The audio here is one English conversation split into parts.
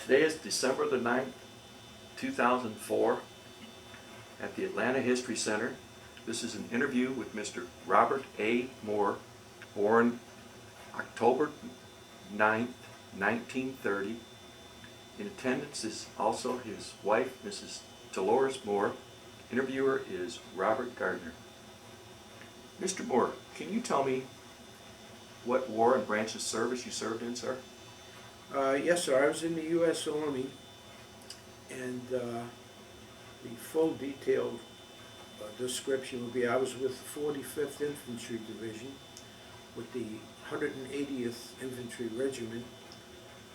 Today is December the 9th, 2004, at the Atlanta History Center. This is an interview with Mr. Robert A. Moore, born October 9th, 1930. In attendance is also his wife, Mrs. Dolores Moore. Interviewer is Robert Gardner. Mr. Moore, can you tell me what war and branch of service you served in, sir? Yes, sir. I was in the U.S. Army, and the full detailed description would be I was with the 45th Infantry Division with the 180th Infantry Regiment,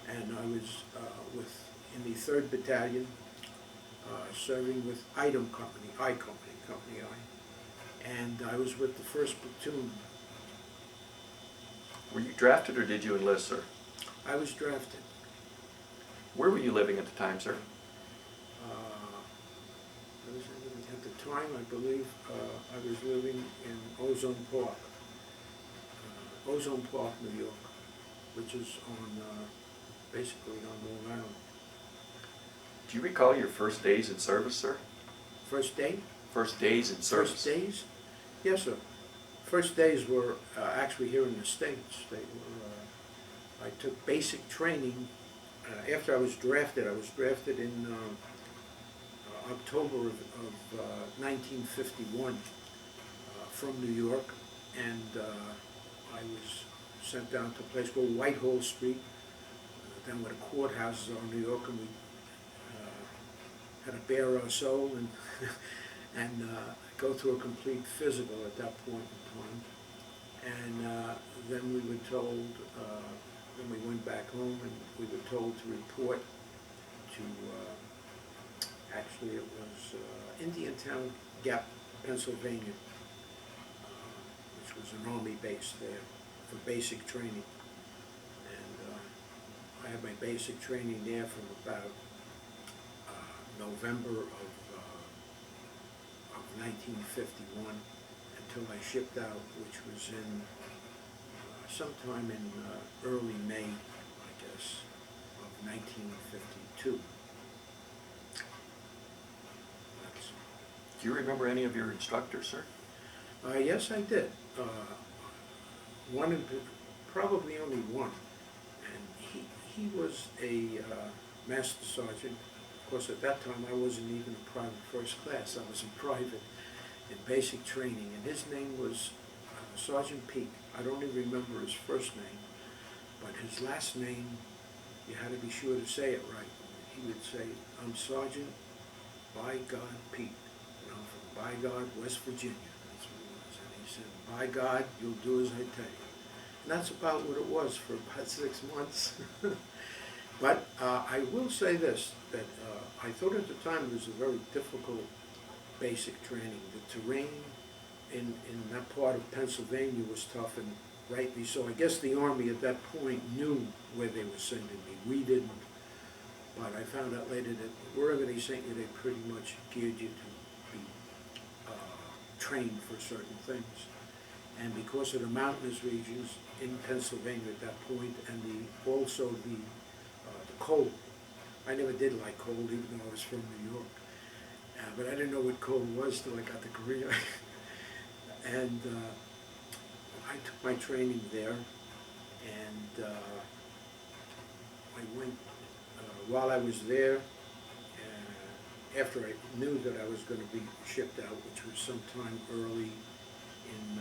and I was in the 3rd Battalion serving with Item Company, Company I, and I was with the 1st Platoon. Were you drafted or did you enlist, sir? I was drafted. Where were you living at the time, sir? At the time, I believe I was living in Ozone Park, New York, which is on basically on Long Island. Do you recall your first days in service, sir? First day? First days in service. First days? Yes, sir. First days were actually here in the States. They were. I took basic training. After I was drafted in October of 1951 from New York, and I was sent down to a place called Whitehall Street, down where the courthouses are in New York, and we had to bare our soul and and go through a complete physical at that point in time. And then we were told, then we went back home and we were told to report to, actually it was Indiantown Gap, Pennsylvania, which was an Army base there for basic training. And I had my basic training there from about November of 1951 until I shipped out, which was in sometime in early May, I guess, of 1952. Do you remember any of your instructors, sir? Yes, I did. Probably only one, and he was a master sergeant. Of course, at that time I wasn't even a private first class. I was in private in basic training, and his name was Sergeant Peak. I don't even remember his first name, but his last name, you had to be sure to say it right. He would say, "I'm Sergeant By God Peak, and I'm from By God, West Virginia." That's what it was. And he said, "By God, you'll do as I tell you." And that's about what it was for about 6 months. But I will say this, that I thought at the time it was a very difficult basic training. The terrain in that part of Pennsylvania was tough, and rightly so. I guess the Army at that point knew where they were sending me. We didn't. But I found out later that wherever they sent you, they pretty much geared you to be trained for certain things. And because of the mountainous regions in Pennsylvania at that point, and also the cold. I never did like cold, even though I was from New York. But I didn't know what cold was till I got to Korea. And I took my training there, and I went, while I was there, after I knew that I was going to be shipped out, which was sometime early in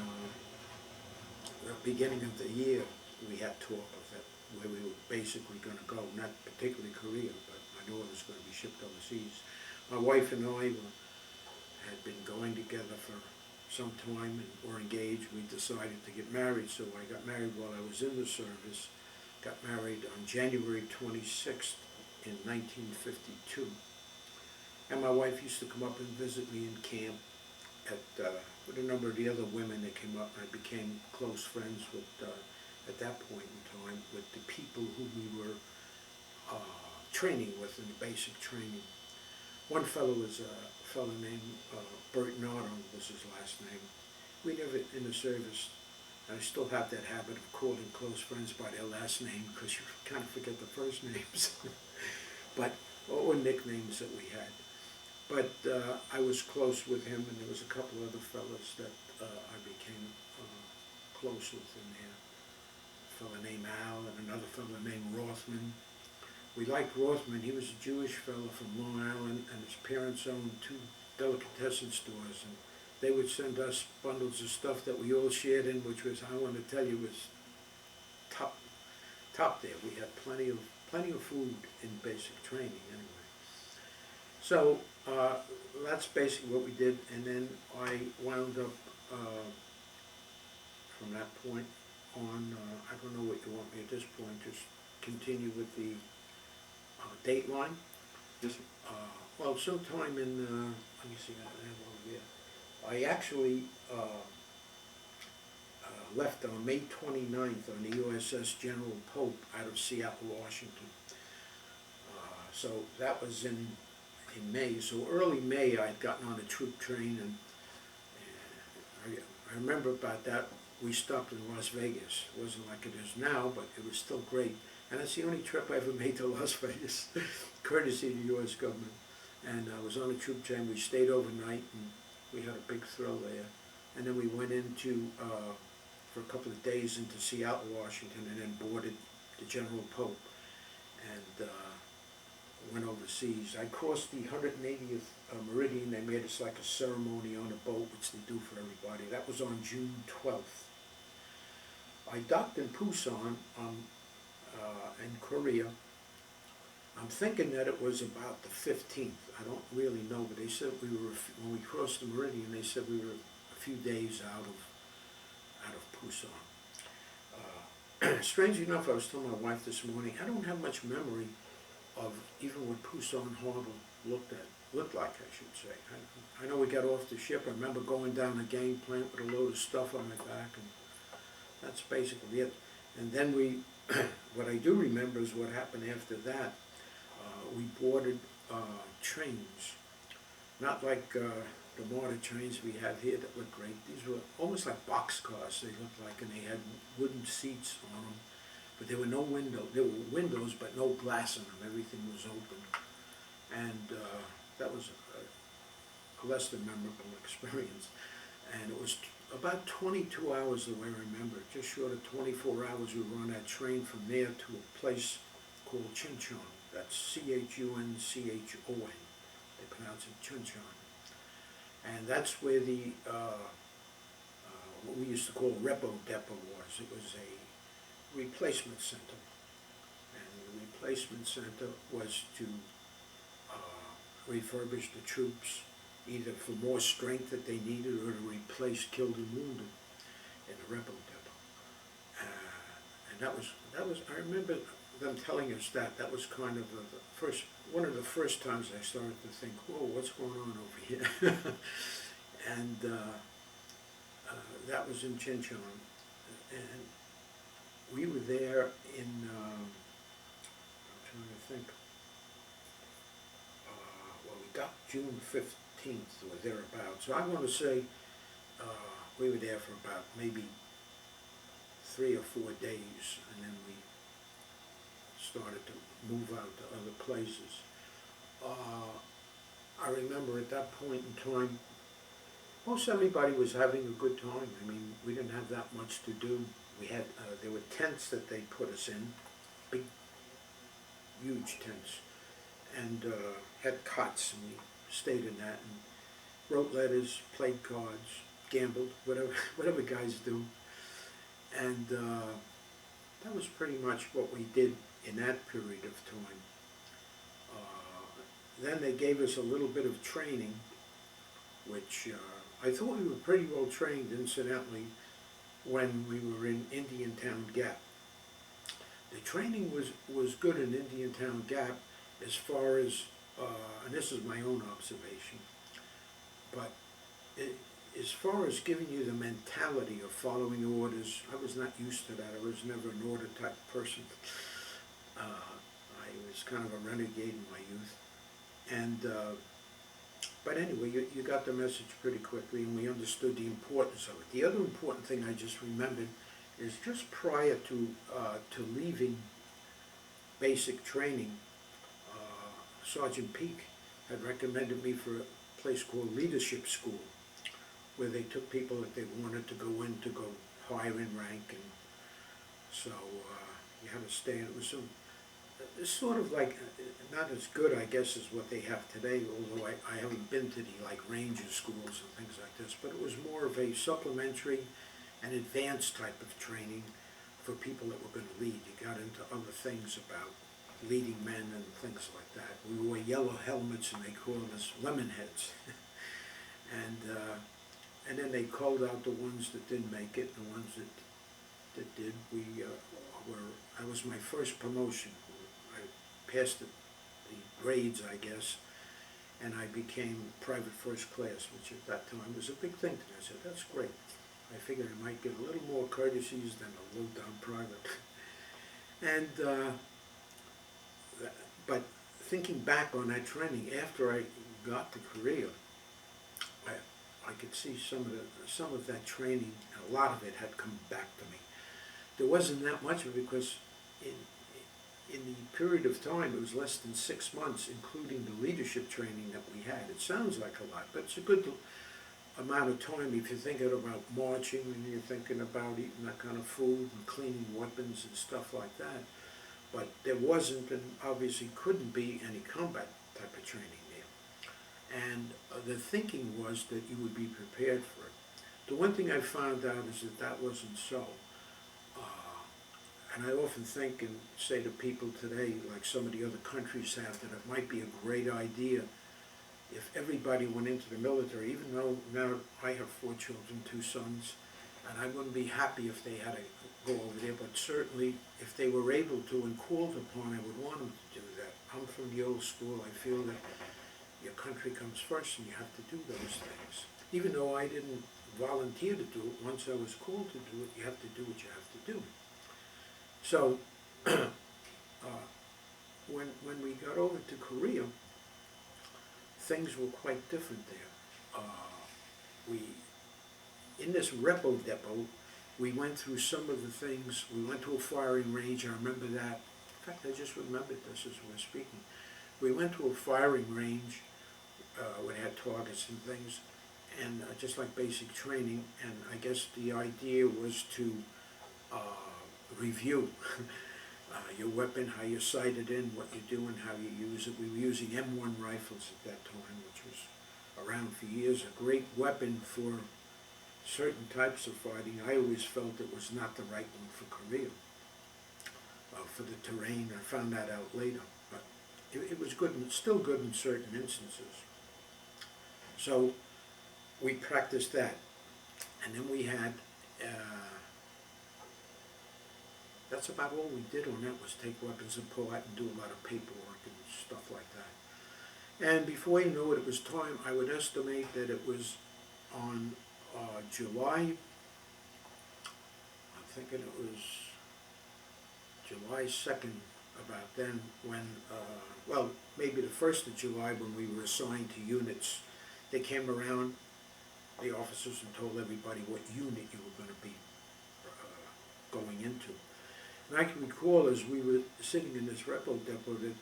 the beginning of the year, we had talk of that, where we were basically going to go, not particularly Korea, but I knew I was going to be shipped overseas. My wife and I had been going together for some time and were engaged. We decided to get married, so I got married while I was in the service. Got married on January 26th in 1952. And my wife used to come up and visit me in camp with a number of the other women that came up. I became close friends with, at that point in time, with the people who we were training with in the basic training. One fellow was a fellow named Bert Nardo was his last name. We never, in the service, I still have that habit of calling close friends by their last name because you kind of forget the first names. or nicknames that we had. But I was close with him, and there was a couple other fellows that I became close with in there. A fellow named Al and another fellow named Rothman. We liked Rothman. He was a Jewish fellow from Long Island, and his parents owned 2 delicatessen stores, and they would send us bundles of stuff that we all shared in, which was, I want to tell you, was top there. We had plenty of food in basic training anyway. So that's basically what we did, and then I wound up from that point on. I don't know what you want me at this point. Just continue with the date line. Yes, sir. Well, sometime in let me see, I have over here. I actually left on May 29th on the USS General Pope out of Seattle, Washington. So that was in May. So early May, I'd gotten on a troop train, and I remember about that. We stopped in Las Vegas. It wasn't like it is now, but it was still great. And that's the only trip I ever made to Las Vegas, courtesy of the U.S. government. And I was on a troop train. We stayed overnight, and we had a big thrill there. And then we went into, for a couple of days, into Seattle, Washington, and then boarded the General Pope and went overseas. I crossed the 180th meridian. They made us like a ceremony on a boat, which they do for everybody. That was on June 12th. I docked in Busan in Korea. I'm thinking that it was about the 15th. I don't really know, but they said we were, when we crossed the meridian, they said we were a few days out of Busan. Strangely enough, I was telling my wife this morning, I don't have much memory of even what Busan Harbor looked like, I should say. I know we got off the ship. I remember going down the gangplank with a load of stuff on my back, and that's basically it. And then we, what I do remember is what happened after that. We boarded trains, not like the mortar trains we have here that look great. These were almost like boxcars, they looked like, and they had wooden seats on them. But there were no windows. There were windows, but no glass in them. Everything was open. And that was a less than memorable experience. And it was about 22 hours, the way I remember, just short of 24 hours. We were on that train from there to a place called Chinchon. That's C-H-U-N-C-H-O-N. They pronounce it Chinchon. And that's where the, what we used to call Repo Depot was. It was a replacement center. And the replacement center was to refurbish the troops, either for more strength that they needed or to replace killed and wounded in the Repo Depot. And that was, I remember them telling us that was kind of one of the first times I started to think, whoa, what's going on over here? And that was in Chinchon. And we were there in, I'm trying to think, well, we got June 15th or thereabouts. So I want to say we were there for about maybe 3 or 4 days, and then we started to move out to other places. I remember at that point in time, most everybody was having a good time. I mean, we didn't have that much to do. We had, there were tents that they put us in, big, huge tents, and had cots, and we stayed in that, and wrote letters, played cards, gambled, whatever guys do. And that was pretty much what we did in that period of time. Then they gave us a little bit of training, which I thought we were pretty well trained, incidentally, when we were in Indiantown Gap. The training was good in Indiantown Gap as far as, and this is my own observation, but as far as giving you the mentality of following orders, I was not used to that. I was never an order type person. I was kind of a renegade in my youth. And, but anyway, you got the message pretty quickly, and we understood the importance of it. The other important thing I just remembered is just prior to leaving basic training, Sergeant Peak had recommended me for a place called Leadership School, where they took people that they wanted to go in to go higher in rank, and so you had to stay. And it was it's sort of like not as good, I guess, as what they have today. Although I haven't been to the like ranger schools and things like this, but it was more of a supplementary and advanced type of training for people that were going to lead. You got into other things about leading men and things like that. We wore yellow helmets, and they called us lemon heads. And then they called out the ones that didn't make it, the ones that did. That was my first promotion. I passed the grades, I guess, and I became private first class, which at that time was a big thing to me. I said, that's great. I figured I might get a little more courtesies than a low-down private. And but thinking back on that training, after I got to Korea, I could see some of that training, a lot of it had come back to me. There wasn't that much of it because in the period of time, it was less than 6 months, including the leadership training that we had. It sounds like a lot, but it's a good amount of time if you're thinking about marching and you're thinking about eating that kind of food and cleaning weapons and stuff like that. But there wasn't, and obviously couldn't be, any combat type of training there. And the thinking was that you would be prepared for it. The one thing I found out is that wasn't so. And I often think and say to people today, like some of the other countries have, that it might be a great idea if everybody went into the military, even though now I have 4 children, 2 sons, and I wouldn't be happy if they had to go over there, but certainly if they were able to and called upon, I would want them to do that. I'm from the old school. I feel that your country comes first and you have to do those things. Even though I didn't volunteer to do it, once I was called to do it, you have to do what you have to do. So when we got over to Korea, things were quite different there. In this rebel depot, we went through some of the things. We went to a firing range. I remember that. In fact, I just remembered this as we're speaking. We went to a firing range where they had targets and things, and just like basic training. And I guess the idea was to review your weapon, how you sight it in, what you do, and how you use it. We were using M1 rifles at that time, which was around for years, a great weapon for certain types of fighting. I always felt it was not the right one for Korea, for the terrain. I found that out later, but it was good, and still good in certain instances. So we practiced that, and then we had that's about all we did on that, was take weapons and pull out and do a lot of paperwork and stuff like that. And before you know it, it was time. I would estimate that it was on July, I'm thinking it was July 2nd, about then, when, well, maybe the 1st of July, when we were assigned to units. They came around, the officers, and told everybody what unit you were going to be going into. And I can recall, as we were sitting in this rebel depot, that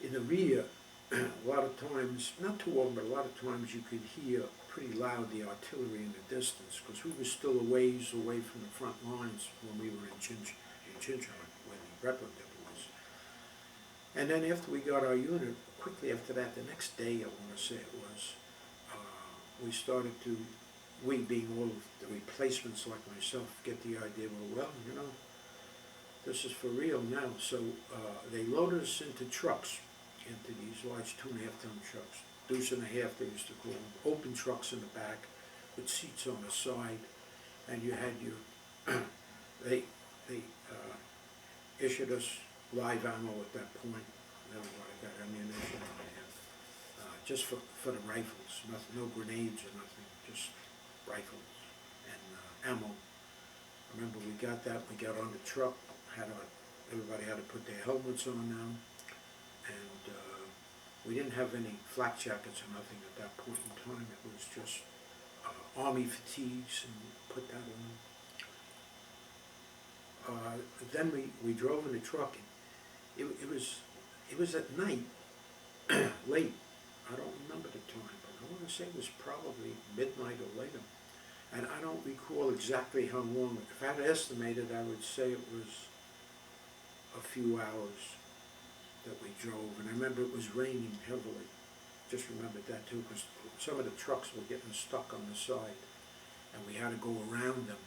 in the rear, a lot of times, not too often, but a lot of times you could hear pretty loud the artillery in the distance, because we were still a ways away from the front lines when we were in Chinchon, where the rebel depot was. And then after we got our unit, quickly after that, the next day, I want to say it was, we started to, we being all of the replacements like myself, get the idea, well, you know, this is for real now. So they loaded us into trucks, into these large 2.5-ton trucks, deuce and a half they used to call them, open trucks in the back with seats on the side, and you had your, they issued us live ammo at that point. Everybody got ammunition on hand, just for the rifles, nothing, no grenades or nothing, just rifles and ammo. Remember, we got that, we got on the truck, everybody had to put their helmets on now, and we didn't have any flak jackets or nothing at that point in time. It was just army fatigues, and put that on. Then we drove in the truck, and it was at night, late. I don't remember the time, but I want to say it was probably midnight or later. And I don't recall exactly how long. If I had estimated, I would say it was a few hours that we drove. And I remember it was raining heavily. Just remembered that too, because some of the trucks were getting stuck on the side, and we had to go around them.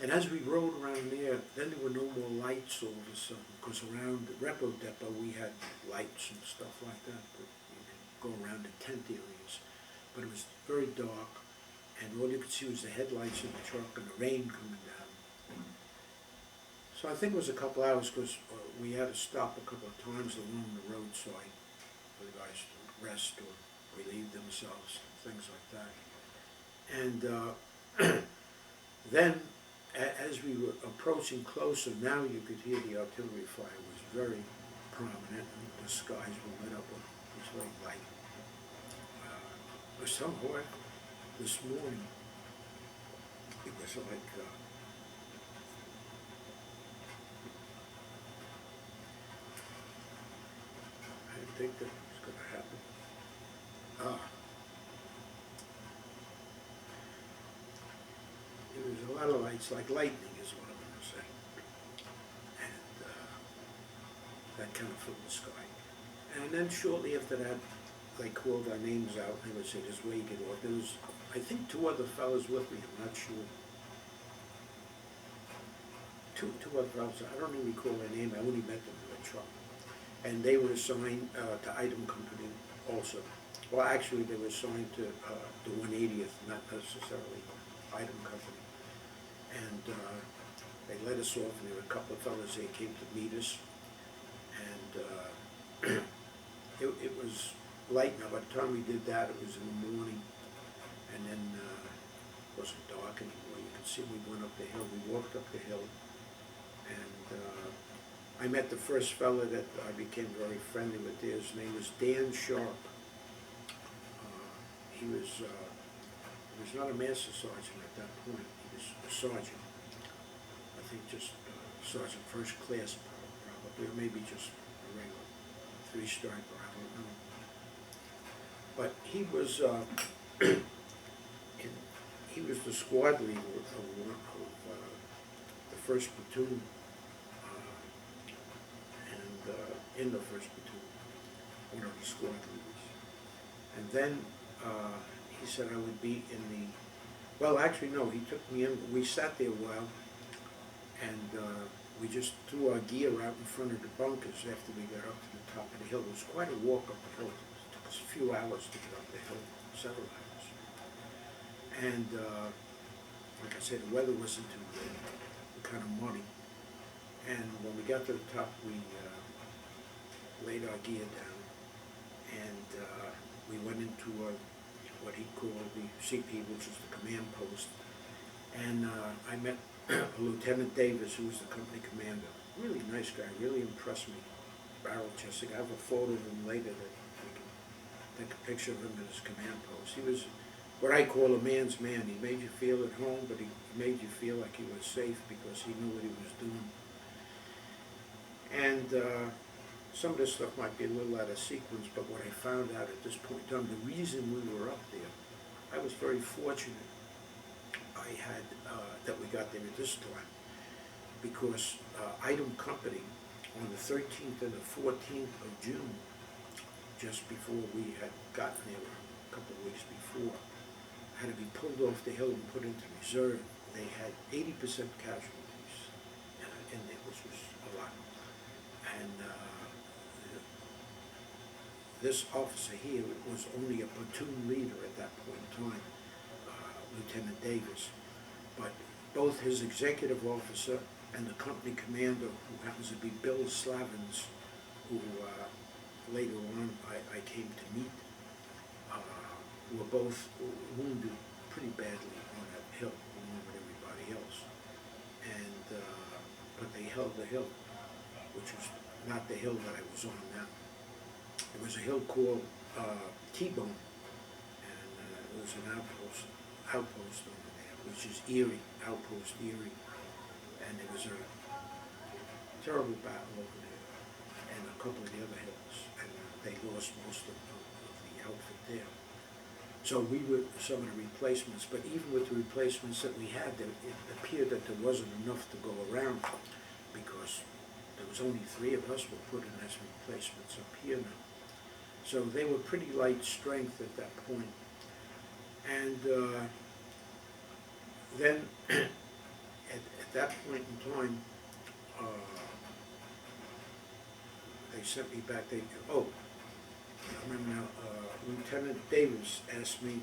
And as we rode around there, then there were no more lights all of a sudden, because around the repo depot we had lights and stuff like that, but you could go around the tent areas. But it was very dark, and all you could see was the headlights of the truck and the rain coming down. So I think it was a couple hours, because we had to stop a couple of times along the roadside for the guys to rest or relieve themselves, things like that. And then, as we were approaching closer, now you could hear the artillery fire was very prominent, and the skies were lit up with this very light. Somehow, this morning, it was like I didn't think that was going to happen. There was a lot of lights, like lightning is what I'm going to say. And that kind of filled the sky. And then shortly after that, they called our names out, and they would say, "This way you get off." There was, I think, two other fellows with me, I'm not sure. Two other fellows, I don't even recall their name, I only met them in the truck. And they were assigned to item company also. Well, actually, they were assigned to the 180th, not necessarily item company. And they let us off, and there were a couple of fellows that came to meet us. And it was light now. By the time we did that, it was in the morning. And then it wasn't dark anymore. You could see we went up the hill. We walked up the hill. And I met the first fella that I became very friendly with there. His name was Dan Sharp. He was not a master sergeant at that point. He was a sergeant. I think just sergeant first class probably, or maybe just a regular three-striper, I don't know. But he was the squad leader of the first platoon, and in the first platoon, one of the squad leaders. And then he said I would be in the, well, actually no, he took me in, we sat there a while, and we just threw our gear out in front of the bunkers after we got up to the top of the hill. It was quite a walk up the hill. It took us a few hours to get up the hill, several hours. And like I said, the weather wasn't too good, kind of muddy. And when we got to the top, we laid our gear down, and we went into what he called the CP, which was the command post. And I met Lieutenant Davis, who was the company commander. Really nice guy, really impressed me. Barrel chesting. I have a photo of him later that we can take a picture of him at his command post. He was what I call a man's man. He made you feel at home, but he made you feel like he was safe because he knew what he was doing. And some of this stuff might be a little out of sequence, but what I found out at this point in time, the reason we were up there, I was very fortunate I had that we got there at this time, because item company on the 13th and the 14th of June, just before we had gotten there, a couple of weeks before, had to be pulled off the hill and put into reserve. They had 80% casualties in there, which was a lot. And this officer here was only a platoon leader at that point in time, Lieutenant Davis. But both his executive officer and the company commander, who happens to be Bill Slavins, who later on I came to meet, were both wounded pretty badly on that hill, along with everybody else. And but they held the hill, which was not the hill that I was on now. It was a hill called T-Bone, and it was an outpost over there, which is Erie, outpost Erie. And it was a terrible battle over there. and a couple of the other hills, and they lost most of the outfit there. So we were some of the replacements, but even with the replacements that we had, it appeared that there wasn't enough to go around, because there was only 3 of us were put in as replacements up here now. So they were pretty light strength at that point. And then at that point in time, they sent me back. I remember now, Lieutenant Davis asked me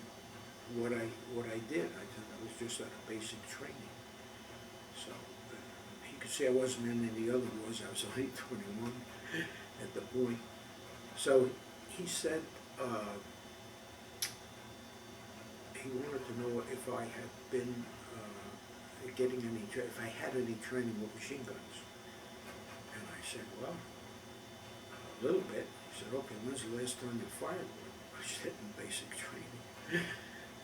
what I did. I said I was just out of basic training. So he could see I wasn't in any other wars. I was only 21 at the point. So he said he wanted to know if I had been if I had any training with machine guns. And I said, well, a little bit. He said, okay, when's the last time you fired one? I said, in basic training.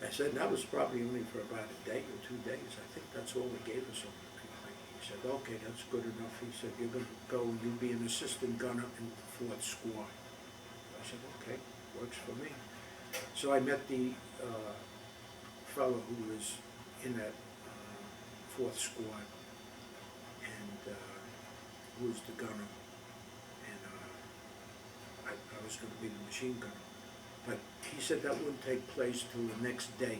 I said, that was probably only for about a day or 2 days. I think that's all they gave us on the complaint. He said, okay, that's good enough. He said, you're going to go and you'll be an assistant gunner in the 4th Squad. I said, okay, works for me. So I met the fellow who was in that 4th Squad, and who was the gunner, and I was going to be the machine gunner. But he said that wouldn't take place till the next day.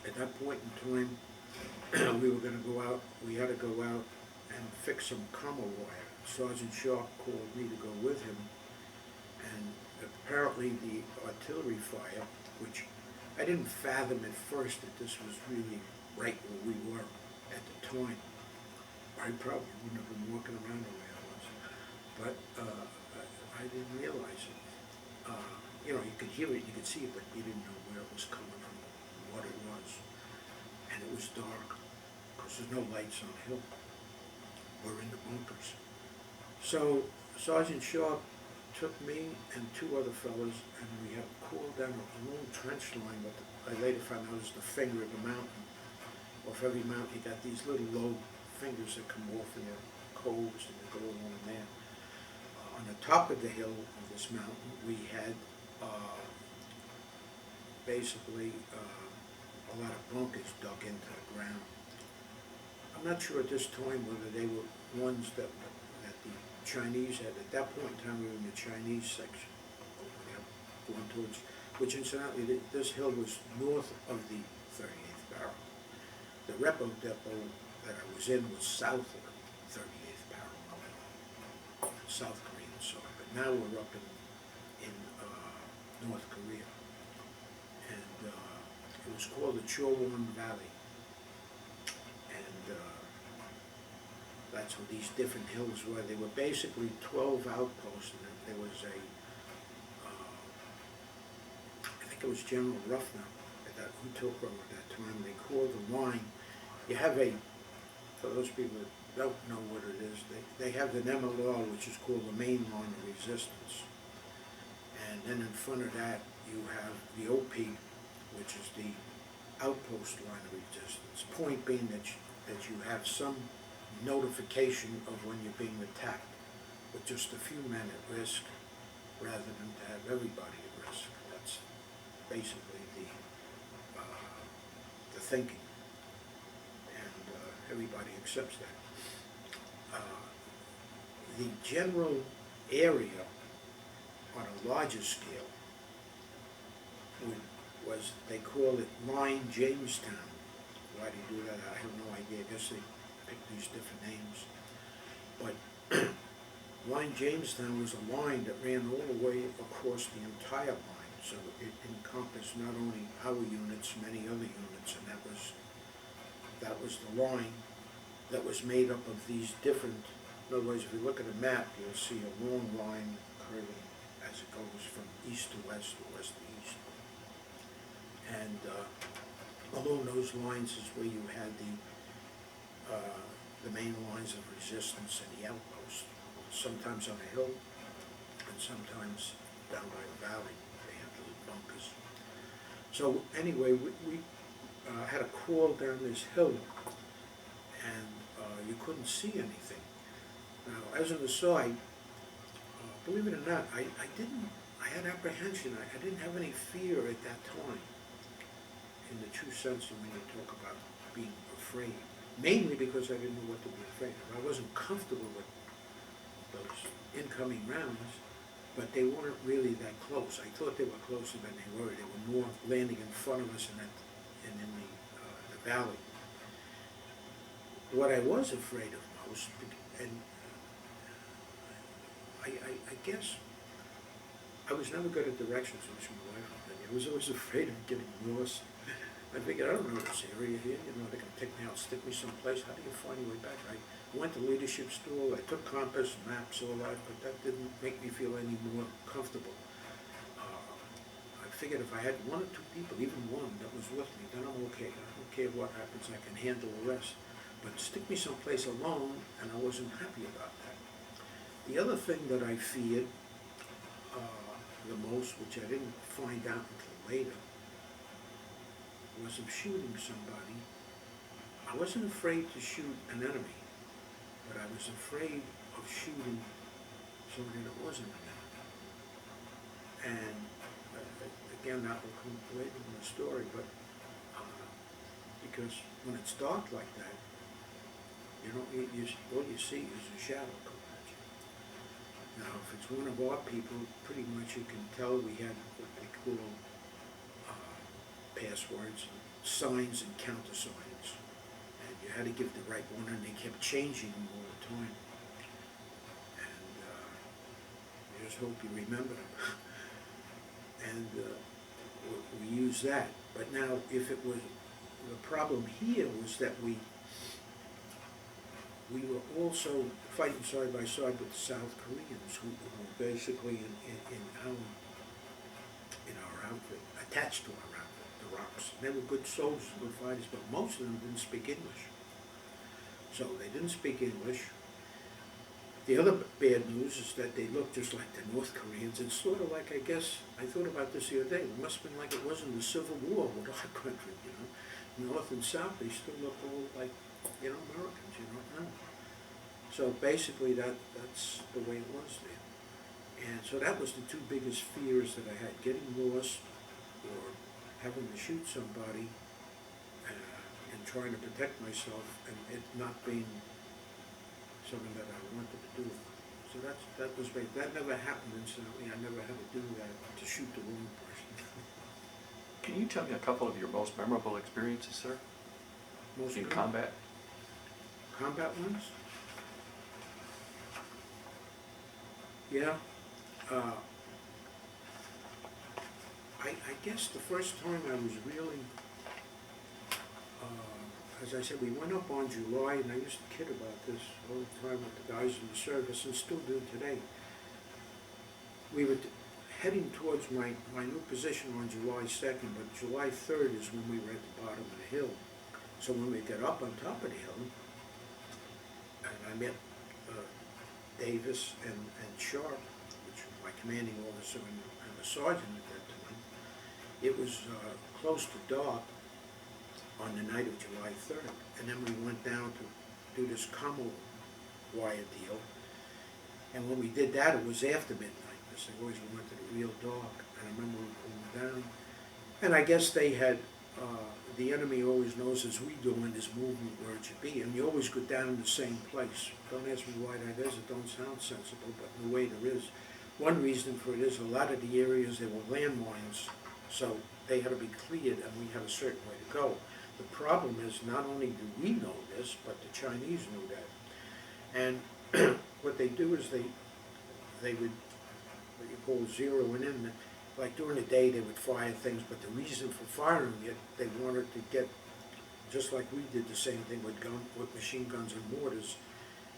At that point in time, we were going to go out, we had to go out and fix some commo wire. Sergeant Sharp called me to go with him, and apparently the artillery fire, which I didn't fathom at first that this was really right where we were at the time. I probably wouldn't have been walking around the way I was, but I didn't realize it. You know, you could hear it, you could see it, but you didn't know where it was coming from, what it was. And it was dark, because there's no lights on the hill. We're in the bunkers. So Sergeant Sharp took me and 2 other fellas, and we had crawled down a long trench line, but I later found out it was the finger of the mountain. Off every mountain, you got these little low fingers that come off in the coves, and they go along there. On the top of the hill of this mountain, we had basically a lot of bunkers dug into the ground. I'm not sure at this time whether they were ones that the Chinese had. At that point in time, we were in the Chinese section over there, going towards, which incidentally, this hill was north of the 38th Barrel. The repo depot that I was in was south of the 38th Barrel, South Korean soil. But now we're up in North Korea, and it was called the Chowon Valley, and that's where these different hills were. They were basically 12 outposts, and there was I think it was General Ruffner who took over at that time. They called the line. You have for those people that don't know what it is, they have an MLR, which is called the main line of resistance. And then in front of that, you have the OP, which is the outpost line of resistance. Point being that you have some notification of when you're being attacked, with just a few men at risk, rather than to have everybody at risk. That's basically the thinking, and everybody accepts that. The general area on a larger scale was, they call it Line Jamestown. Why do you do that? I have no idea. I guess they picked these different names. But Line Jamestown was a line that ran all the way across the entire line. So it encompassed not only our units, many other units, and that was the line that was made up of these different, in other words, if you look at a map, you'll see a long line curving as it goes from east to west or west to east. And along those lines is where you had the main lines of resistance and the outposts, sometimes on a hill and sometimes down by the valley. They had little bunkers. So anyway, we had to crawl down this hill, and you couldn't see anything. Now, as an aside, believe it or not, I had apprehension. I didn't have any fear at that time, in the true sense of when you talk about being afraid. Mainly because I didn't know what to be afraid of. I wasn't comfortable with those incoming rounds, but they weren't really that close. I thought they were closer than they were. They were more landing in front of us and in the valley. What I was afraid of most, and I guess I was never good at directions, which my wife would tell me. I was always afraid of getting lost. I figured, I don't know this area here, you know, they're gonna take me out, stick me someplace, how do you find your way back? I went to leadership school, I took compass, maps, all that, but that didn't make me feel any more comfortable. I figured if I had one or two people, even one, that was with me, then I'm okay. I don't care what happens, I can handle the rest. But stick me someplace alone, and I wasn't happy about that. The other thing that I feared the most, which I didn't find out until later, was of shooting somebody. I wasn't afraid to shoot an enemy, but I was afraid of shooting somebody that wasn't an enemy. And again, that will come later in the story, but because when it's dark like that, you know, all you see is a shadow come at you. Now, if it's one of our people, pretty much you can tell we had what they call passwords, signs and countersigns, and you had to give the right one, and they kept changing them all the time. And you just hope you remember them. And we use that. But now, if it was, the problem here was that we were also fighting side by side with the South Koreans, who were basically in our outfit, attached to our outfit. Rocks. They were good soldiers, good fighters, but most of them didn't speak English. So they didn't speak English. The other bad news is that they looked just like the North Koreans. It's sort of like, I guess, I thought about this the other day, it must have been like it was in the Civil War with our country, you know. North and South, they still look all like, you know, Americans, you know. So basically that's the way it was there. And so that was the two biggest fears that I had, getting lost or having to shoot somebody and trying to protect myself, and it not being something that I wanted to do. So that was great. That never happened incidentally. I never had to do that, to shoot the wrong person. Can you tell me a couple of your most memorable experiences, sir? Most in combat? Combat ones? Yeah. I guess the first time I was really, as I said, we went up on July, and I used to kid about this all the time with the guys in the service, and still do today. We were heading towards my new position on July 2nd, but July 3rd is when we were at the bottom of the hill. So when we got up on top of the hill, and I met Davis and Sharp, which was my commanding officer and a sergeant at that time, it was close to dark on the night of July 3rd. And then we went down to do this commo wire deal. And when we did that, it was after midnight, because they always went to the real dark. And I remember we going down. And I guess they had, the enemy always knows, as we do, in this movement where it should be. And you always go down in the same place. Don't ask me why that is. It don't sound sensible, but in a way there is. One reason for it is a lot of the areas, there were landmines. So they had to be cleared, and we had a certain way to go. The problem is, not only do we know this, but the Chinese knew that. And what they do is they would, what you call zeroing in, like during the day they would fire things, but the reason for firing it, they wanted to get, just like we did the same thing with machine guns and mortars.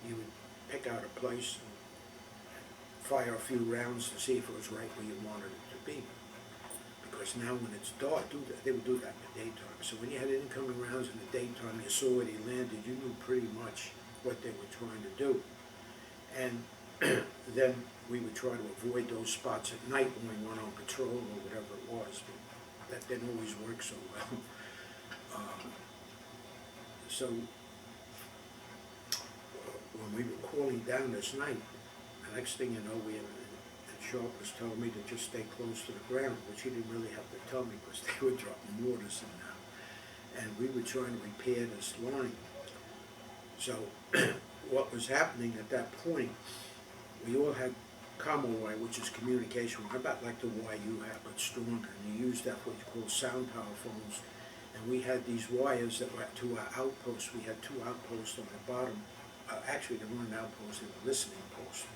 You would pick out a place and fire a few rounds to see if it was right where you wanted it to be. Because now when it's dark, they would do that in the daytime. So when you had incoming rounds in the daytime, you saw where they landed, you knew pretty much what they were trying to do. And then we would try to avoid those spots at night when we went on patrol or whatever it was. But that didn't always work so well. So when we were calling down this night, the next thing you know, we had Sharp was telling me to just stay close to the ground, which he didn't really have to tell me because they were dropping mortars in now. And we were trying to repair this line. So what was happening at that point, we all had commo wire, which is communication, about like the wire you have, but stronger. And you used that what you call sound power phones. And we had these wires that were to our outposts. We had 2 outposts on the bottom. Actually, they weren't outposts, they were listening posts.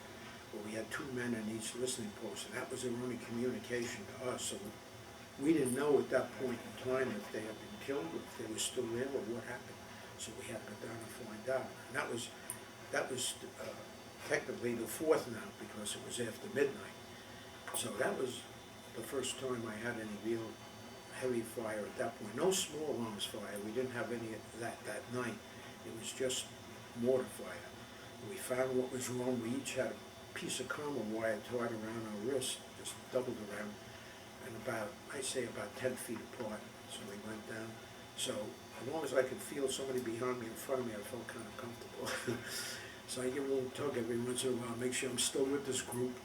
But we had 2 men in each listening post, and that was their only communication to us. So we didn't know at that point in time if they had been killed, or if they were still there, or what happened. So we had to go down and find out. And that was technically the 4th now, because it was after midnight. So that was the first time I had any real heavy fire at that point. No small arms fire. We didn't have any of that night. It was just mortar fire. We found what was wrong. We each had a piece of commo wire tied around our wrist, just doubled around, and I'd say about 10 feet apart. So we went down. So as long as I could feel somebody behind me, in front of me, I felt kind of comfortable. So I give a little tug every once in a while, make sure I'm still with this group.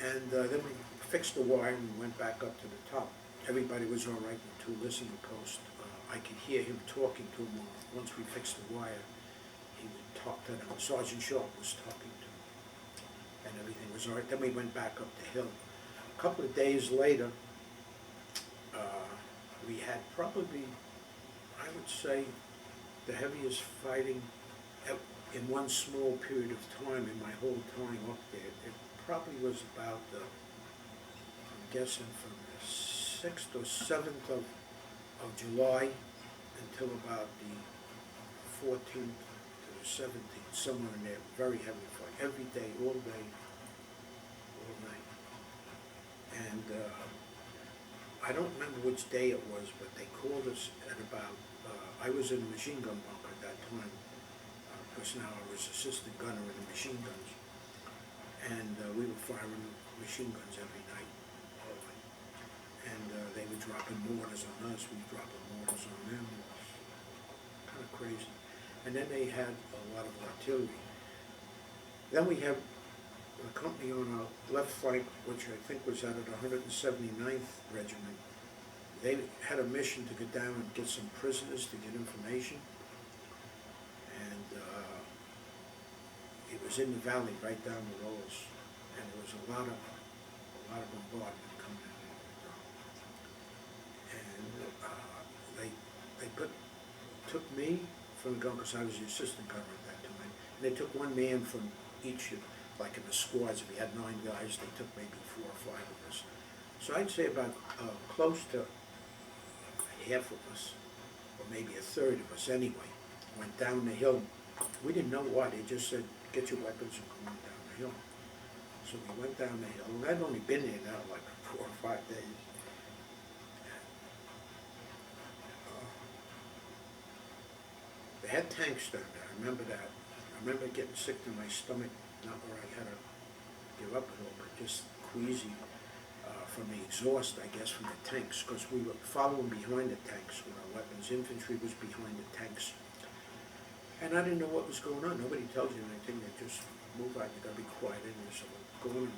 And then we fixed the wire and we went back up to the top. Everybody was all right with 2 listening posts. I could hear him talking to him once we fixed the wire. He would talk to them. Sergeant Sharp was talking to him. And everything was all right. Then we went back up the hill. A couple of days later, we had probably, I would say, the heaviest fighting in one small period of time in my whole time up there. It probably was about, I'm guessing, from the 6th or 7th of July until about the 14th to the 17th, somewhere in there. Very heavy fight, every day, all day, all night. And I don't remember which day it was, but they called us at about, I was in a machine gun bunker at that time, because now I was assistant gunner in the machine guns. And we were firing machine guns every night, all night. And they were dropping mortars on us, we were dropping mortars on them. It was kind of crazy. And then they had a lot of artillery. Then we have a company on our left flank, which I think was out of the 179th Regiment. They had a mission to go down and get some prisoners to get information. And it was in the valley right down below us. And there was a lot of bombardment coming in there. And they took me from the gun, because I was the assistant gunner at that time. And they took 1 man from each, like in the squads. If we had 9 guys, they took maybe 4 or 5 of us. So I'd say about close to half of us, or maybe a third of us anyway, went down the hill. We didn't know why. They just said, get your weapons and come on down the hill. So we went down the hill. And I'd only been there now like 4 or 5 days. They had tanks down there. I remember that. I remember getting sick to my stomach, not where I had to give up at all, but just queasy from the exhaust, I guess, from the tanks, because we were following behind the tanks with our weapons. Infantry was behind the tanks. And I didn't know what was going on. Nobody tells you anything. They just move out. You gotta be quiet in there. So we're going,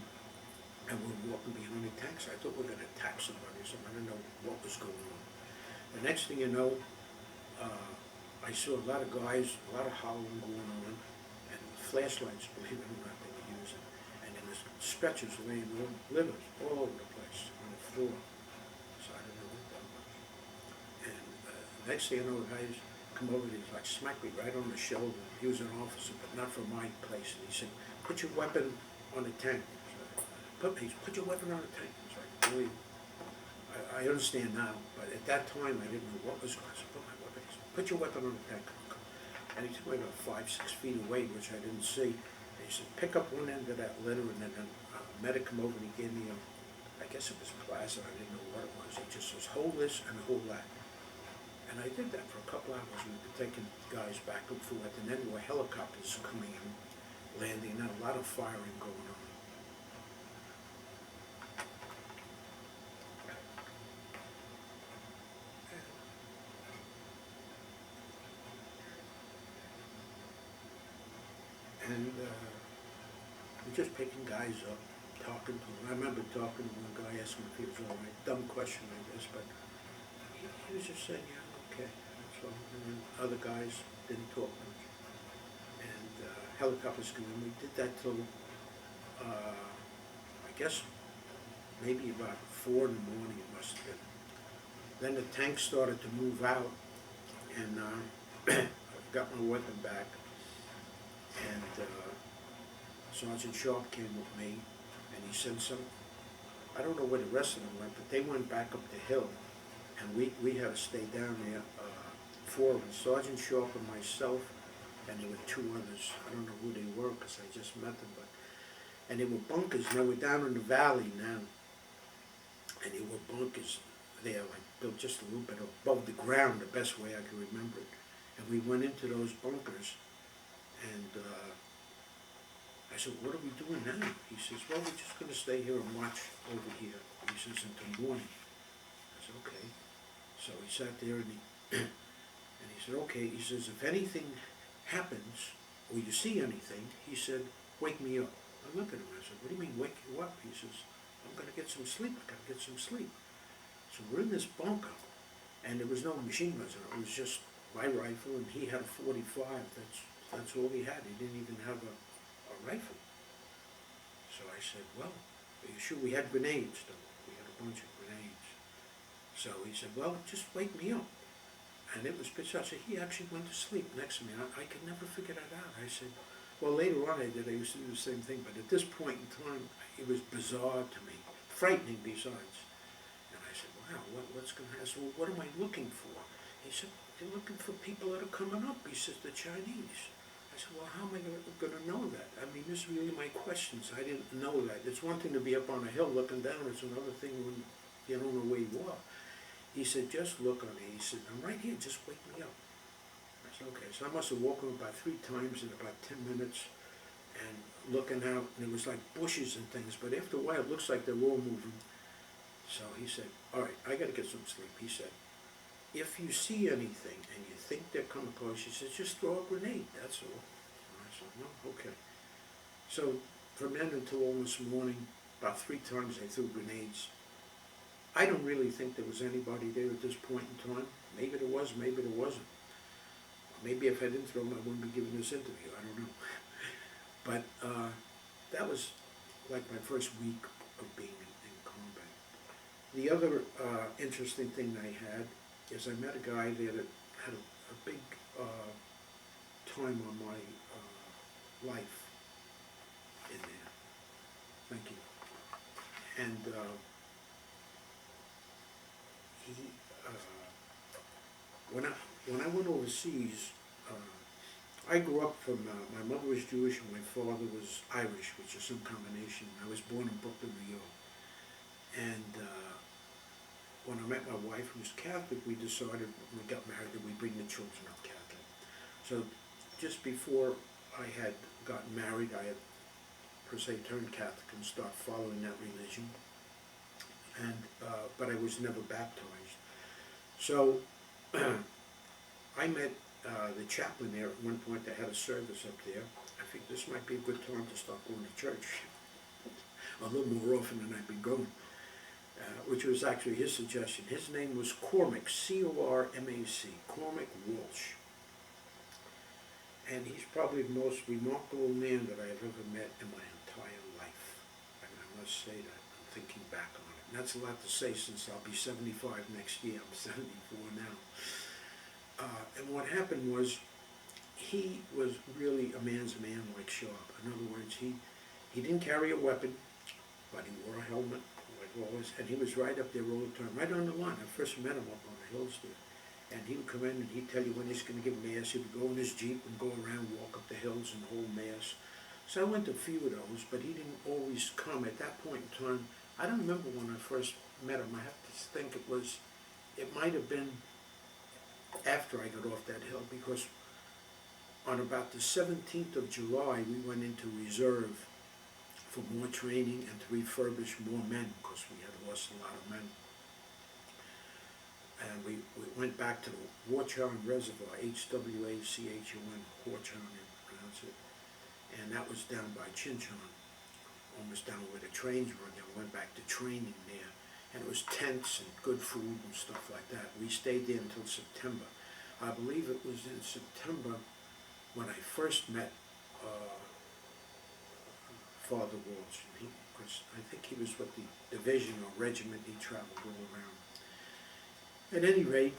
and we're walking behind the tanks. I thought we were gonna attack somebody or something. I didn't know what was going on. The next thing you know, I saw a lot of guys, a lot of howling going on, and flashlights, believe it or not, they were using. And there was stretchers laying on, livers all over the place on the floor. So I didn't know what that was. And next thing you know, the guys come over, he's like smack me right on the shoulder. He was an officer, but not from my place. And he said, put your weapon on the tank. So put your weapon on the tank. It's like, really? I understand now, but at that time I didn't know what was going on. So put my weapon. He said, put your weapon on the tank. And he took me about 5-6 feet away, which I didn't see. And he said, pick up one end of that litter, and then a medic come over and he gave me I guess it was plasma. I didn't know what it was. He just says, hold this and hold that. And I did that for a couple hours. We were taking guys back and forth, and then there were helicopters coming in, landing, and a lot of firing going on. And we're just picking guys up, talking to him. I remember talking to one guy, asking if he was all right. Dumb question, I guess, but he was just saying, yeah, okay, that's all. And then other guys didn't talk much. And helicopters came in. We did that till, I guess, maybe about 4 in the morning it must have been. Then the tank started to move out, and I got my weapon back. And Sergeant Sharp came with me, and he said I don't know where the rest of them went, but they went back up the hill, and we had to stay down there, 4 of us, Sergeant Sharp and myself, and there were 2 others. I don't know who they were, because I just met them, and they were bunkers, and they were down in the valley now, and they were bunkers there, like built just a little bit above the ground, the best way I can remember it. And we went into those bunkers, and I said, what are we doing now? He says, well, we're just going to stay here and watch over here. He says, until morning. I said, okay. So he sat there, and he said, okay. He says, if anything happens, or you see anything, he said, wake me up. I looked at him, I said, what do you mean, wake you up? He says, I'm going to get some sleep. I got to get some sleep. So we're in this bunker, and there was no machine guns in it. It was just my rifle, and he had a .45. That's all he had. He didn't even have a rifle. So I said, well, are you sure? We had grenades, though. We had a bunch of grenades. So he said, well, just wake me up. And it was pitch dark. So he actually went to sleep next to me. I could never figure that out. I said, well, later on I did. I used to do the same thing. But at this point in time, it was bizarre to me. Frightening besides. And I said, wow, what's going to happen? So what am I looking for? He said, they're looking for people that are coming up. He says, the Chinese. I said, well, how am I going to know that? I mean, this is really my questions. I didn't know that. It's one thing to be up on a hill looking down. It's another thing when you don't know where you are. He said, just look on me. He said, I'm right here. Just wake me up. I said, okay. So I must have woken up about 3 times in about 10 minutes and looking out. And it was like bushes and things. But after a while, it looks like they're all moving. So he said, all right, I got to get some sleep. He said, if you see anything and you think they're coming close, he says, just throw a grenade, that's all. And I said, no, okay. So from then until almost morning, about 3 times they threw grenades. I don't really think there was anybody there at this point in time. Maybe there was, maybe there wasn't. Maybe if I didn't throw them, I wouldn't be giving this interview, I don't know. But that was like my first week of being in combat. The other interesting thing I had is I met a guy there that had a big time on my life in there. Thank you. And when I went overseas, I grew up from, my mother was Jewish and my father was Irish, which is some combination. I was born in Brooklyn, New York. And when I met my wife, who was Catholic, we decided when we got married that we'd bring the children up Catholic. So just before I had gotten married, I had per se turned Catholic and started following that religion. And but I was never baptized. So I met the chaplain there at one point. They had a service up there. I think this might be a good time to start going to church a little more often than I've been going. Which was actually his suggestion. His name was Cormac, C-O-R-M-A-C, Cormac Walsh. And he's probably the most remarkable man that I have ever met in my entire life. I mean, I must say that, I'm thinking back on it. And that's a lot to say since I'll be 75 next year. I'm 74 now. And what happened was, he was really a man's man like Sharp. In other words, he didn't carry a weapon, but he wore a helmet. Always, and he was right up there all the time, right on the line. I first met him up on the hills there. And he would come in and he'd tell you when he's going to give mass. He would go in his Jeep and go around, walk up the hills and hold mass. So I went to a few of those, but he didn't always come. At that point in time, I don't remember when I first met him. I have to think it might have been after I got off that hill, because on about the 17th of July, we went into reserve for more training and to refurbish more men, because we had lost a lot of men. And we went back to the Horchon Reservoir, H-W-A-C-H-O-N, Horchon, you pronounce it. And that was down by Chinchon almost down where the trains were, and then went back to training there. And it was tents and good food and stuff like that. We stayed there until September. I believe it was in September when I first met Father Walsh, because I think he was with the division or regiment. He traveled all around. At any rate,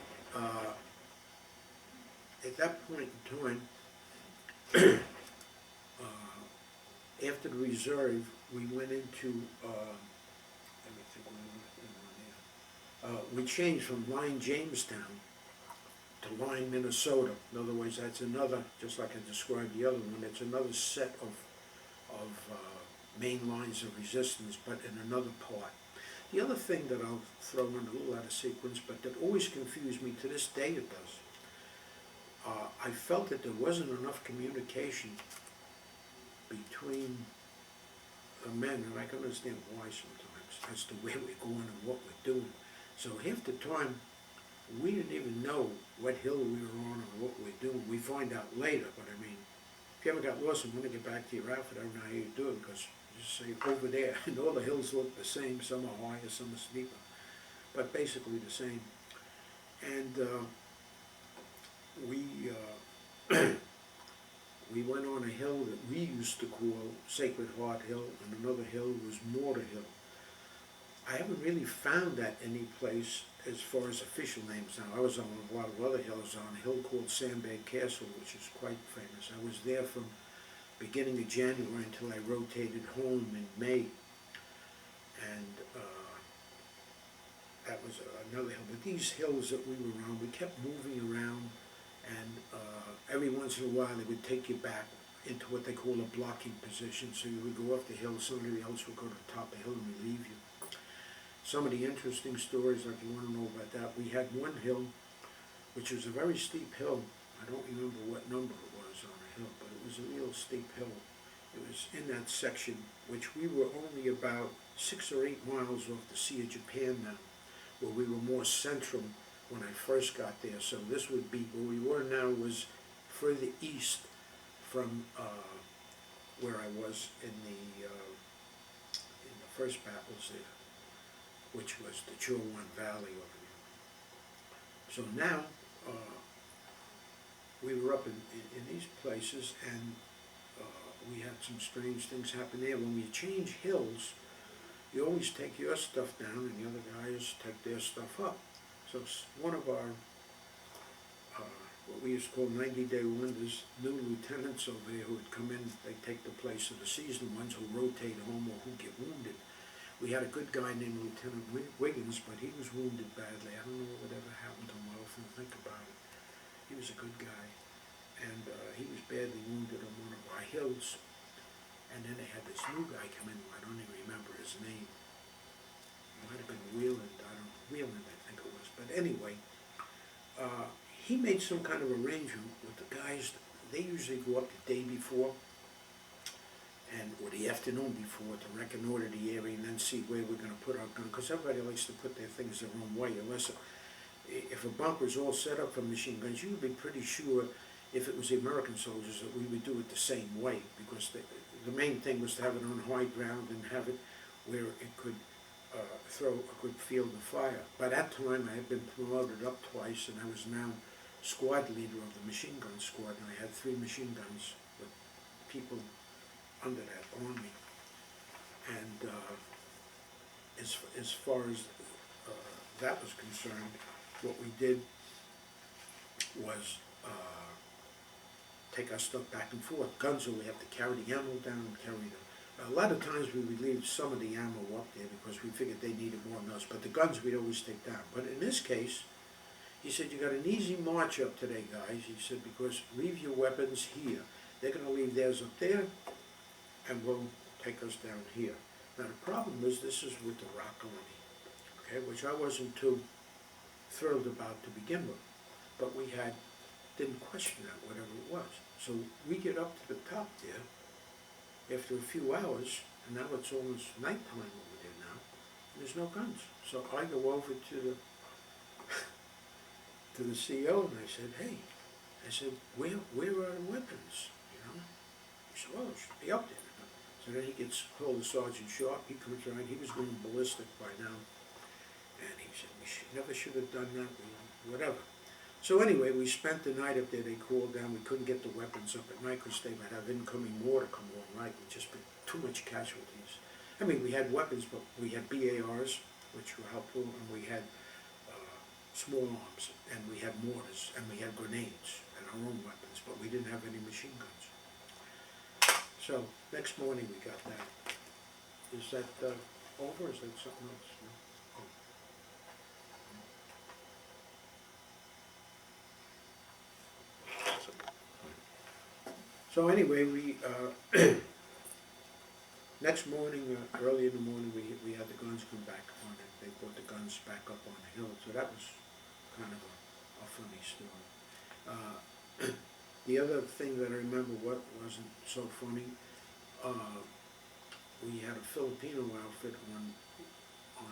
at that point in time, after the reserve, we went into, let me think, we changed from line Jamestown to line Minnesota. In other words, that's another, just like I described the other one, it's another set of main lines of resistance, but in another part. The other thing that I'll throw in a little out of sequence, but that always confused me, to this day it does, I felt that there wasn't enough communication between the men, and I can understand why sometimes, as to where we're going and what we're doing. So half the time, we didn't even know what hill we were on or what we're doing. We find out later, but I mean, if you ever got lost and want to get back to your outfit, I don't know how you do it, because you just say over there, and all the hills look the same, some are higher, some are steeper, but basically the same. And we went on a hill that we used to call Sacred Heart Hill, and another hill was Mortar Hill. I haven't really found that any place as far as official names now. I was on a lot of other hills, on a hill called Sandbag Castle, which is quite famous. I was there from beginning of January until I rotated home in May. And that was another hill. But these hills that we were on, we kept moving around, and every once in a while they would take you back into what they call a blocking position. So you would go up the hill, somebody else would go to the top of the hill and relieve you. Some of the interesting stories, if you want to know about that, we had one hill, which was a very steep hill. I don't remember what number it was on the hill, but it was a real steep hill. It was in that section, which we were only about 6 or 8 miles off the Sea of Japan now, where we were more central when I first got there. So this would be, where we were now was further east from where I was in the first battles there, which was the Chilwan Valley over there. So now, we were up in these places, and we had some strange things happen there. When we change hills, you always take your stuff down, and the other guys take their stuff up. So one of our, what we used to call 90-day wonders, new lieutenants over there who would come in, they take the place of the seasoned ones who rotate home or who get wounded. We had a good guy named Lieutenant Wiggins, but he was wounded badly. I don't know what would ever happen to him. I often think about it. He was a good guy, and he was badly wounded on one of our hills. And then they had this new guy come in, I don't even remember his name. It might have been Wheeland, Wheeland I think it was. But anyway, he made some kind of arrangement with the guys. They usually go up the day before, or the afternoon before, to reconnoiter the area and then see where we're going to put our gun, because everybody likes to put their things their own way. Unless, if a bunker's all set up for machine guns, you would be pretty sure, if it was the American soldiers, that we would do it the same way, because the main thing was to have it on high ground and have it where it could throw a good field of fire. By that time, I had been promoted up twice, and I was now squad leader of the machine gun squad, and I had 3 machine guns with people under that on me. And as far as that was concerned, what we did was take our stuff back and forth. Guns, we have to carry the ammo down and carry the... A lot of times we would leave some of the ammo up there because we figured they needed more than us, but the guns we'd always take down. But in this case, he said, you got an easy march up today, guys. He said, because leave your weapons here. They're going to leave theirs up there, and will take us down here. Now the problem is, this is with the rock army, okay, which I wasn't too thrilled about to begin with, but we didn't question that, whatever it was. So we get up to the top there after a few hours, and now it's almost nighttime over there now, and there's no guns. So I go over to the CEO, and I said, hey, where are the weapons, you know? He said, well, it should be up there. So then he gets hold of Sergeant Sharp, he comes around, he was going ballistic by now. And he said, never should have done that, whatever. So anyway, we spent the night up there. They called down, we couldn't get the weapons up at night because they would have incoming mortar come all night. It would just be too much casualties. I mean, we had weapons, but we had BARs, which were helpful, and we had small arms, and we had mortars, and we had grenades, and our own weapons, but we didn't have any machine guns. So, next morning we got that. Is that over, or is that something else? No? Oh. So anyway, we, next morning, early in the morning, we had the guns come back on it. They brought the guns back up on the hill, so that was kind of a funny story. The other thing that I remember what wasn't so funny, we had a Filipino outfit on I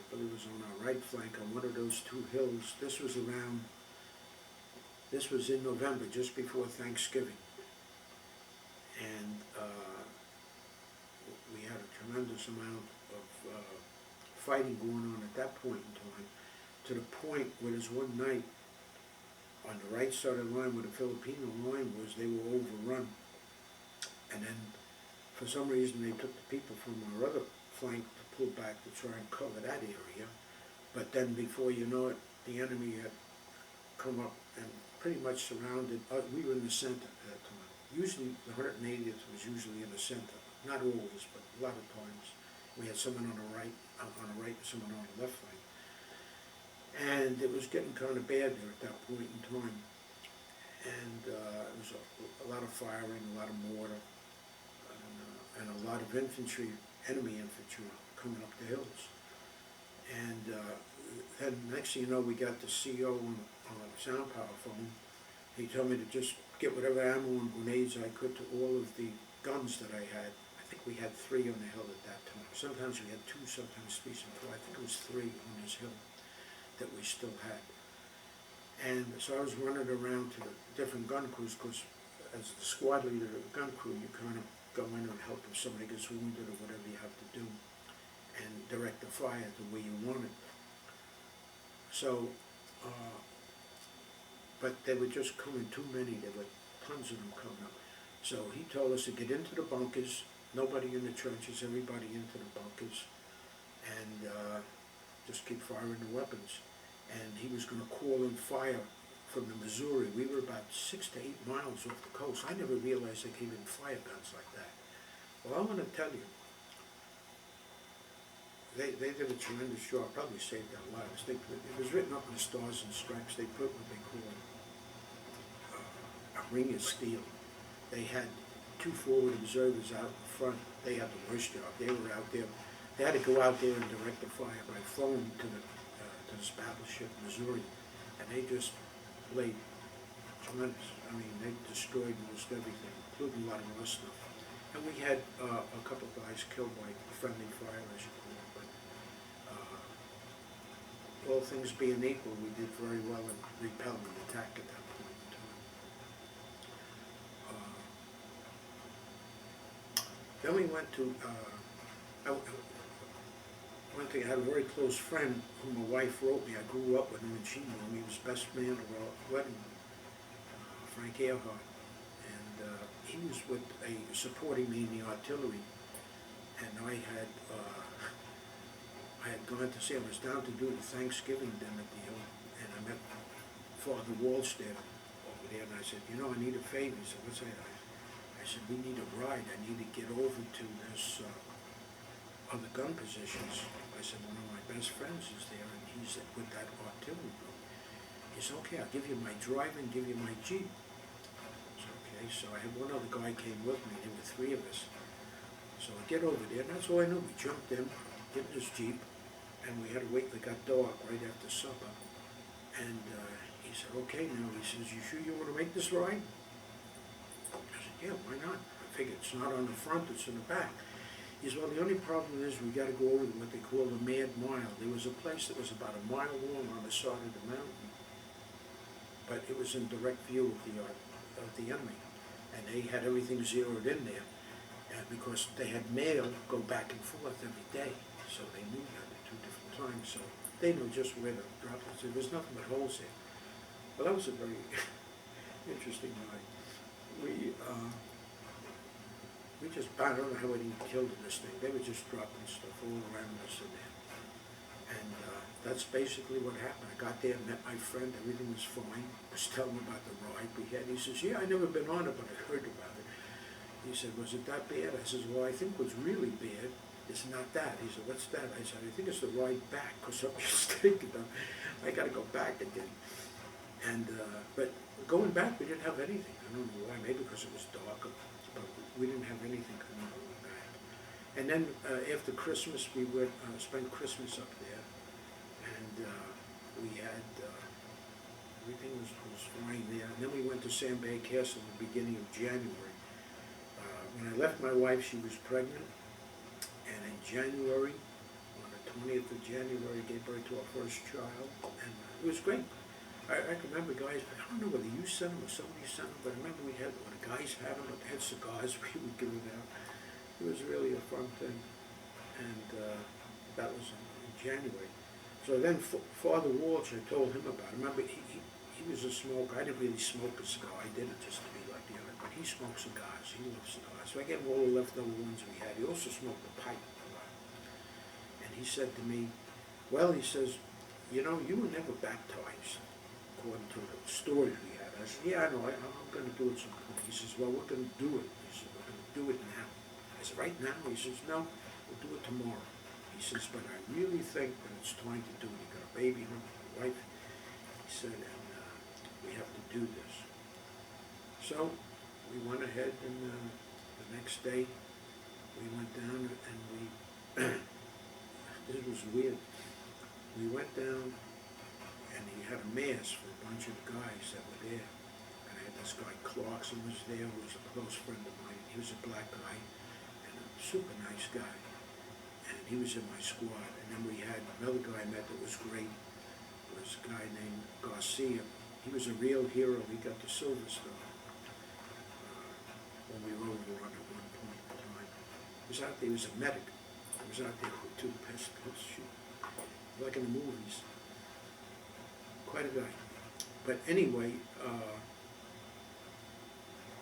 believe it was on our right flank on one of those two hills. This was in November, just before Thanksgiving. And we had a tremendous amount of fighting going on at that point in time, to the point where there's one night on the right side of the line where the Filipino line was, they were overrun. And then for some reason they took the people from our other flank to pull back to try and cover that area. But then before you know it, the enemy had come up and pretty much surrounded, we were in the center at that time. Usually the 180th was usually in the center, not always, but a lot of times. We had someone on the right, and someone on the left flank. And it was getting kind of bad there at that point in time. And it was a lot of firing, a lot of mortar, and a lot of infantry, enemy infantry, coming up the hills. And then next thing you know, we got the CO on a sound power phone. He told me to just get whatever ammo and grenades I could to all of the guns that I had. I think we had 3 on the hill at that time. Sometimes we had 2, sometimes 3, sometimes 4. I think it was 3 on this hill that we still had. And so I was running around to the different gun crews, because as the squad leader of the gun crew, you kind of go in and help if somebody gets wounded or whatever you have to do, and direct the fire the way you want it. So, but they were just coming too many. There were tons of them coming up. So he told us to get into the bunkers, nobody in the trenches, everybody into the bunkers, and just keep firing the weapons. And he was going to call in fire from the Missouri. We were about 6 to 8 miles off the coast. I never realized they came in fire guns like that. Well, I want to tell you, they did a tremendous job, probably saved our lives. It was written up in the Stars and Stripes. They put what they call a ring of steel. They had 2 forward observers out in front. They had the worst job. They were out there. They had to go out there and direct the fire by phone to this battleship, Missouri, and they just laid tremendous. I mean, they destroyed most everything, including a lot of our stuff. And we had a couple of guys killed by friendly fire, as you call it, but all things being equal, we did very well in repelling the attack at that point in time. Then we went to, one thing, I had a very close friend whom my wife wrote me. I grew up with him, and she knew him. He was best man at our wedding, Frank Earhart. And he was supporting me in the artillery. And I had gone to see, I was down to do the Thanksgiving dinner deal, and I met Father Walsh there over there, and I said, you know, I need a favor. He said, what's that? I said, we need a ride. I need to get over to this other gun positions. I said, one of my best friends is there, and he's with that artillery group. He said, okay, I'll give you my driver and give you my Jeep. I said, okay, so I had one other guy came with me. There were 3 of us. So I get over there, and that's all I knew. We jumped in, get in this Jeep, and we had to wait. It got dark right after supper. And he said, okay, now, he says, you sure you want to make this ride? I said, yeah, why not? I figured it's not on the front, it's in the back. He said, well, the only problem is we got to go over what they call the Mad Mile. There was a place that was about a mile long on the side of the mountain, but it was in direct view of the enemy, and they had everything zeroed in there. because they had mail go back and forth every day, so they knew that at 2 different times, so they knew just where to drop it. So there was nothing but holes there. Well, that was a very interesting night. We just, I don't know how we didn't kill this thing. They were just dropping stuff all around us in there. And that's basically what happened. I got there, met my friend, everything was fine. I was telling him about the ride we had. He says, yeah, I never been on it, but I heard about it. He said, was it that bad? I says, well, I think what's really bad is not that. He said, what's that? I said, I think it's the ride back, because I'm just thinking, I got to go back again. And, but going back, we didn't have anything. I don't know why, maybe because it was dark, but we didn't have anything coming back. And then after Christmas, we would spend Christmas up there, and we had, everything was fine there. And then we went to Sandbag Castle in the beginning of January. When I left my wife, she was pregnant, and in January, on the 20th of January, gave birth to our first child, and it was great. I can remember guys, I don't know whether you sent them or somebody sent them, but I remember we had, when the guys had them, they had cigars, we would give it out. It was really a fun thing, and that was in January. So then Father Walsh, I told him about it. Remember, he was a smoker. I didn't really smoke a cigar. I did it just to be like the other, but he smoked cigars. He loved cigars. So I gave him all the leftover ones we had. He also smoked a pipe a lot. And he said to me, well, he says, you know, you were never baptized, according to the stories we had. I said, yeah, I know, I'm going to do it some point. He says, well, we're going to do it. He said, we're going to do it now. I said, right now? He says, no, we'll do it tomorrow. He says, but I really think that it's time to do it. You got a baby home, a wife. He said, and we have to do this. So we went ahead, and the next day we went down, and we, this was weird. We went down, and he had a mass for a bunch of guys that were there. And I had this guy Clarkson was there, who was a close friend of mine. He was a black guy, and a super nice guy. And he was in my squad. And then we had another guy I met that was great. It was a guy named Garcia. He was a real hero. He got the Silver Star when we were overrun at one point in time. He was out there. He was a medic. He was out there with 2 pistols shooting, like in the movies. Quite a guy. But anyway,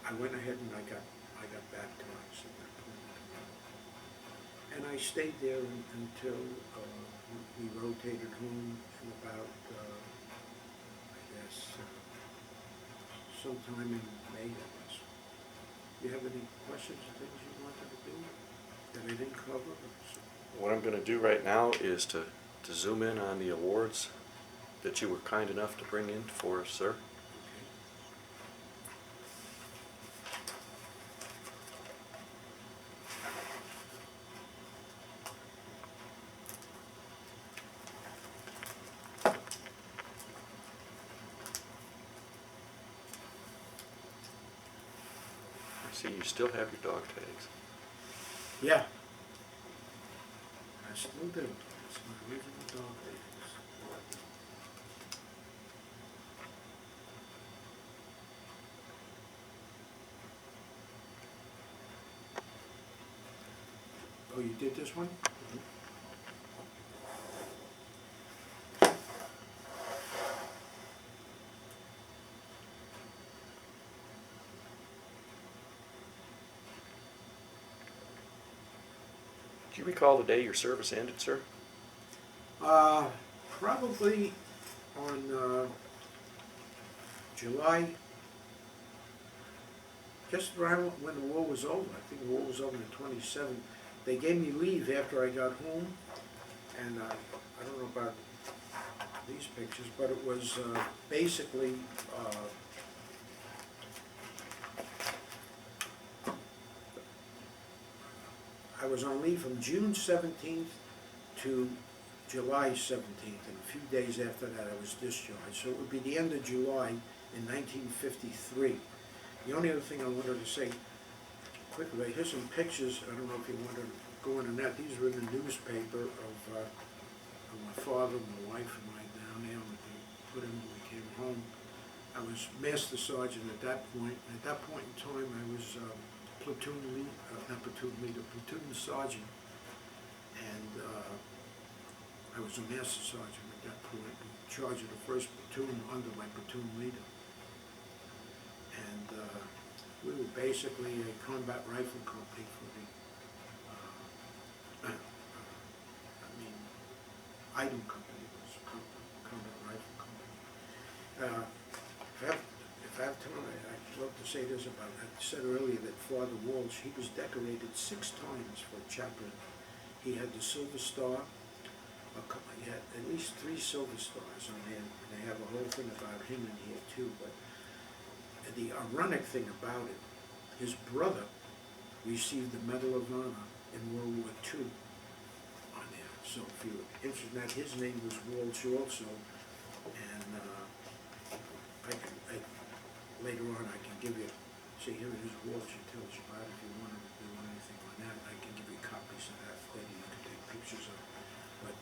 I went ahead and I got baptized at that point. And I stayed there until we rotated home in about, I guess, sometime in May, I guess. Do you have any questions or things you wanted to do that I didn't cover? What I'm going to do right now is to zoom in on the awards that you were kind enough to bring in for us, sir. I see you still have your dog tags. Yeah. I still do. It's my original dog tags. Oh, you did this one? Do you recall the day your service ended, sir? Probably on July, just around when the war was over. I think the war was over the 27th. They gave me leave after I got home, and I don't know about these pictures, but it was basically I was on leave from June 17th to July 17th, and a few days after that I was discharged. So it would be the end of July in 1953. The only other thing I wanted to say quickly, here's some pictures. I don't know if you want to go into that. These were in the newspaper of my father and my wife and I down there. We put in when we came home. I was Master Sergeant at that point. And at that point in time, I was platoon lead, not platoon leader, platoon sergeant, and I was a master sergeant at that point, in charge of the first platoon under my platoon leader. And we were basically a combat rifle company for the, item company, was a combat rifle company. If I have time, I'd love to say this about, I said earlier that Father Walsh, he was decorated 6 times for chaplain. He had the Silver Star, he had at least 3 Silver Stars on him, and they have a whole thing about him in here too. But the ironic thing about it, his brother received the Medal of Honor in World War II on there. So if you're interested in that, his name was Walsh also, and later on I can give you, see here it is Walsh, it tells you about it. If you want to do anything on that, I can give you copies of that later, you can take pictures of it. But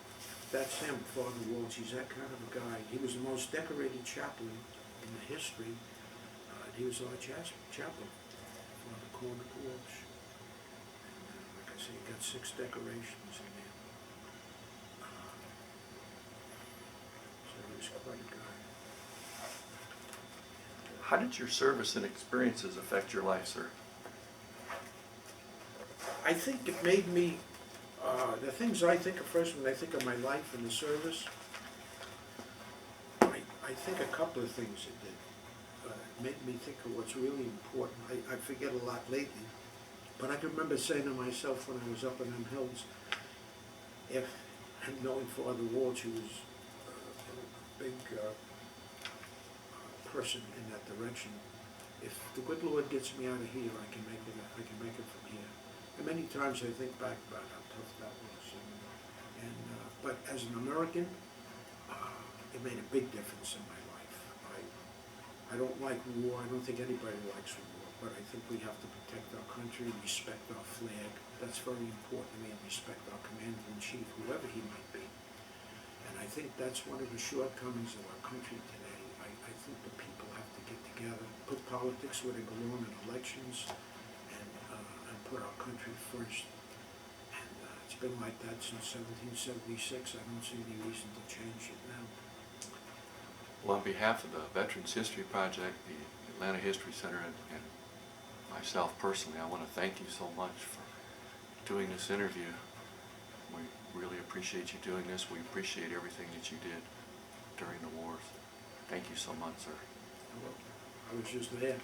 that's him, Father Walsh. He's that kind of a guy. He was the most decorated chaplain in the history. He was our chaplain, Father Cormac Walsh. And like I say, he got 6 decorations in there. So he was quite a guy. How did your service and experiences affect your life, sir? I think it made me, the things I think of first when I think of my life in the service, I think a couple of things it did. It made me think of what's really important. I forget a lot lately, but I can remember saying to myself when I was up in them hills, and knowing Father Walsh, who was a big person in that direction, if the good Lord gets me out of here, I can make it from here. And many times I think back about how tough that was. But as an American, it made a big difference in my life. I don't like war. I don't think anybody likes war, but I think we have to protect our country, respect our flag. That's very important to me, and respect our commander-in-chief, whoever he might be. And I think that's one of the shortcomings of our country today. I think the people have to get together, put politics where they belong in elections, and put our country first. And it's been like that since 1776. I don't see any reason to change it now. Well, on behalf of the Veterans History Project, the Atlanta History Center, and myself personally, I want to thank you so much for doing this interview. We really appreciate you doing this. We appreciate everything that you did during the wars. Thank you so much, sir. Well, I was just there.